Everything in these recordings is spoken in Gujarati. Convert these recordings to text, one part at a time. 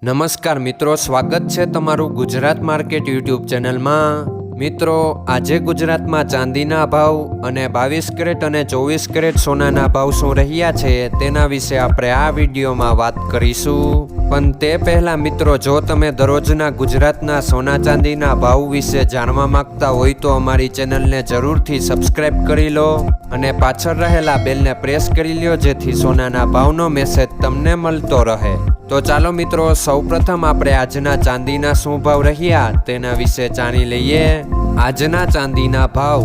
નમસ્કાર મિત્રો, સ્વાગત છે તમારું ગુજરાત માર્કેટ યુટ્યુબ ચેનલમાં। મિત્રો, આજે ગુજરાતમાં ચાંદીના ભાવ અને 22 કેરેટ અને 24 કેરેટ સોનાના ભાવ શું રહ્યા છે તેના વિશે આપણે આ વિડીયોમાં વાત કરીશું। પણ તે પહેલાં મિત્રો, જો તમે દરરોજના ગુજરાતના સોના ચાંદીના ભાવ વિશે જાણવા માંગતા હોય તો અમારી ચેનલને જરૂરથી સબસ્ક્રાઈબ કરી લો અને પાછળ રહેલા બેલને પ્રેસ કરી લો, જેથી સોનાના ભાવનો મેસેજ તમને મળતો રહે। તો ચાલો મિત્રો, સૌપ્રથમ આપણે આજના ચાંદીના શું ભાવ રહ્યા તેના વિશે જાણી લઈએ। આજના ચાંદીના ભાવ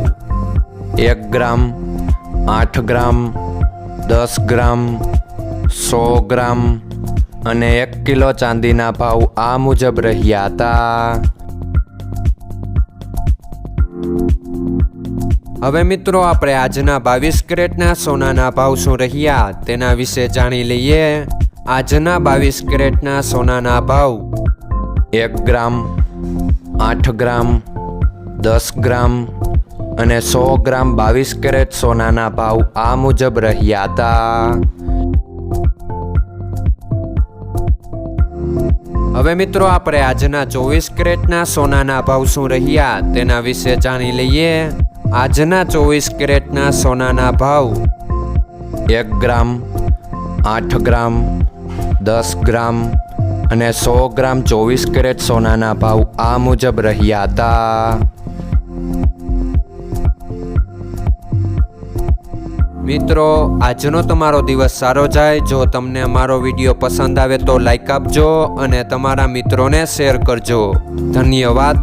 1 ગ્રામ, 8 ગ્રામ, 10 ગ્રામ, 100 ગ્રામ અને 1 કિલો ચાંદીના ભાવ આ મુજબ રહ્યા હતા। હવે મિત્રો, આપણે આજના 22 કેરેટના સોનાના ભાવ શું રહ્યા તેના વિશે જાણી લઈએ। આજના 22 કેરેટના સોનાના ભાવ 1 ગ્રામ, 8 ગ્રામ, 10 ગ્રામ અને 100 ગ્રામ 22 કેરેટ સોનાના ભાવ આ મુજબ રહ્યા હતા। હવે મિત્રો, આપણે આજના 24 કેરેટના સોનાના ભાવ શું રહ્યા તેના વિશે જાણી લઈએ। આજના 24 કેરેટના સોનાના ભાવ 1 ગ્રામ, 8 ગ્રામ, 10 ગ્રામ અને 100 ગ્રામ 24 કેરેટ સોનાના ભાવ આ મુજબ રહ્યા હતા। મિત્રો, આજનો તમારો દિવસ સારો જાય। જો તમને અમારો વિડીયો પસંદ આવે તો લાઈક આપજો અને તમારા મિત્રોને શેર કરજો। ધન્યવાદ।